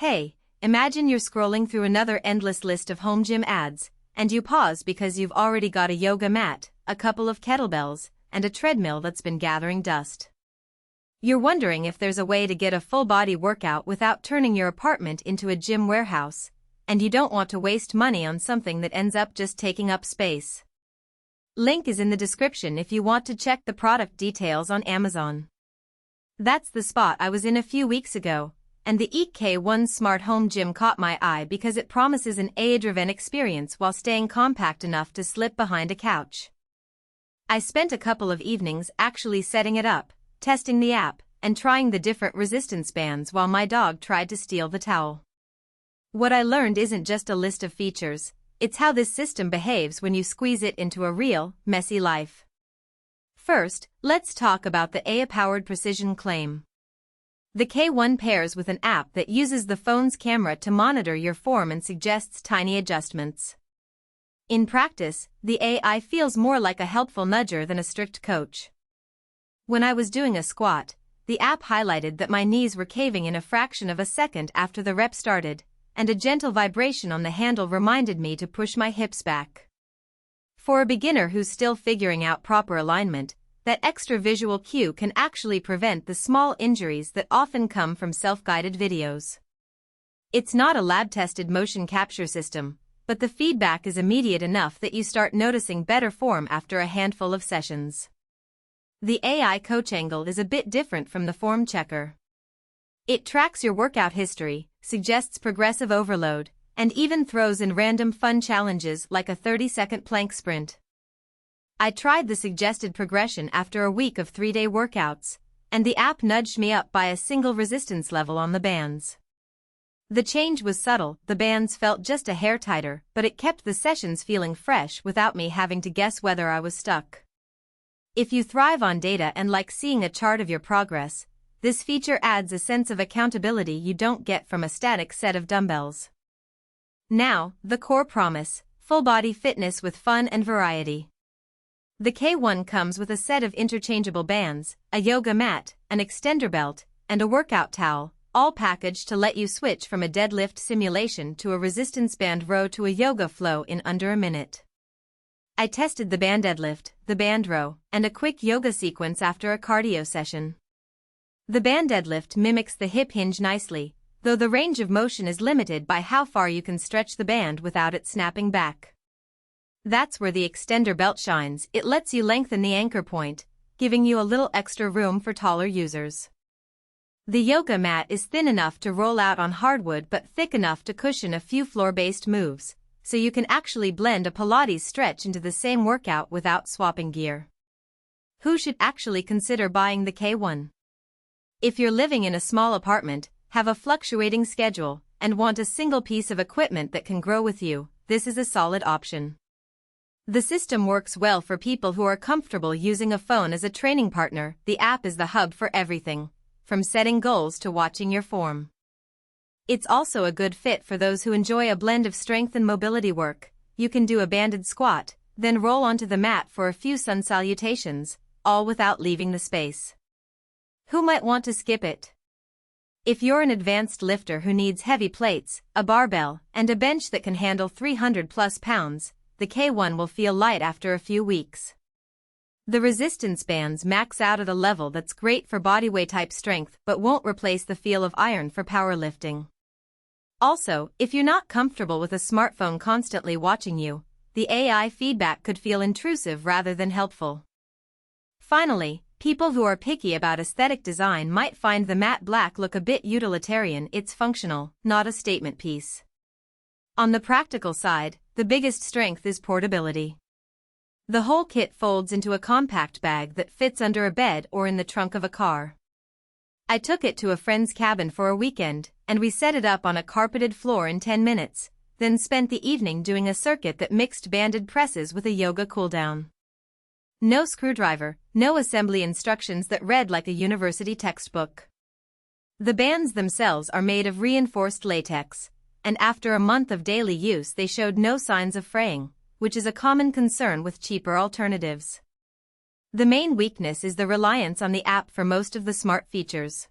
Hey, imagine you're scrolling through another endless list of home gym ads, and you pause because you've already got a yoga mat, a couple of kettlebells, and a treadmill that's been gathering dust. You're wondering if there's a way to get a full-body workout without turning your apartment into a gym warehouse, and you don't want to waste money on something that ends up just taking up space. Link is in the description if you want to check the product details on Amazon. That's the spot I was in a few weeks ago, and the AEKE One Smart Home Gym caught my eye because it promises an AI-driven experience while staying compact enough to slip behind a couch. I spent a couple of evenings actually setting it up, testing the app, and trying the different resistance bands while my dog tried to steal the towel. What I learned isn't just a list of features, it's how this system behaves when you squeeze it into a real, messy life. First, let's talk about the AI-powered precision claim. The K1 pairs with an app that uses the phone's camera to monitor your form and suggests tiny adjustments. In practice, the AI feels more like a helpful nudger than a strict coach. When I was doing a squat, the app highlighted that my knees were caving in a fraction of a second after the rep started, and a gentle vibration on the handle reminded me to push my hips back. For a beginner who's still figuring out proper alignment, that extra visual cue can actually prevent the small injuries that often come from self-guided videos. It's not a lab-tested motion capture system, but the feedback is immediate enough that you start noticing better form after a handful of sessions. The AI coach angle is a bit different from the form checker. It tracks your workout history, suggests progressive overload, and even throws in random fun challenges like a 30-second plank sprint. I tried the suggested progression after a week of 3-day workouts, and the app nudged me up by a single resistance level on the bands. The change was subtle, the bands felt just a hair tighter, but it kept the sessions feeling fresh without me having to guess whether I was stuck. If you thrive on data and like seeing a chart of your progress, this feature adds a sense of accountability you don't get from a static set of dumbbells. Now, the core promise: full-body fitness with fun and variety. The K1 comes with a set of interchangeable bands, a yoga mat, an extender belt, and a workout towel, all packaged to let you switch from a deadlift simulation to a resistance band row to a yoga flow in under a minute. I tested the band deadlift, the band row, and a quick yoga sequence after a cardio session. The band deadlift mimics the hip hinge nicely, though the range of motion is limited by how far you can stretch the band without it snapping back. That's where the extender belt shines. It lets you lengthen the anchor point, giving you a little extra room for taller users. The yoga mat is thin enough to roll out on hardwood but thick enough to cushion a few floor-based moves, so you can actually blend a Pilates stretch into the same workout without swapping gear. Who should actually consider buying the K1? If you're living in a small apartment, have a fluctuating schedule, and want a single piece of equipment that can grow with you, this is a solid option. The system works well for people who are comfortable using a phone as a training partner. The app is the hub for everything, from setting goals to watching your form. It's also a good fit for those who enjoy a blend of strength and mobility work. You can do a banded squat, then roll onto the mat for a few sun salutations, all without leaving the space. Who might want to skip it? If you're an advanced lifter who needs heavy plates, a barbell, and a bench that can handle 300+ pounds, the K1 will feel light after a few weeks. The resistance bands max out at a level that's great for bodyweight type strength but won't replace the feel of iron for powerlifting. Also, if you're not comfortable with a smartphone constantly watching you, the AI feedback could feel intrusive rather than helpful. Finally, people who are picky about aesthetic design might find the matte black look a bit utilitarian. It's functional, not a statement piece. On the practical side, the biggest strength is portability. The whole kit folds into a compact bag that fits under a bed or in the trunk of a car. I took it to a friend's cabin for a weekend, and we set it up on a carpeted floor in 10 minutes, then spent the evening doing a circuit that mixed banded presses with a yoga cooldown. No screwdriver, no assembly instructions that read like a university textbook. The bands themselves are made of reinforced latex, and after a month of daily use they showed no signs of fraying, which is a common concern with cheaper alternatives. The main weakness is the reliance on the app for most of the smart features.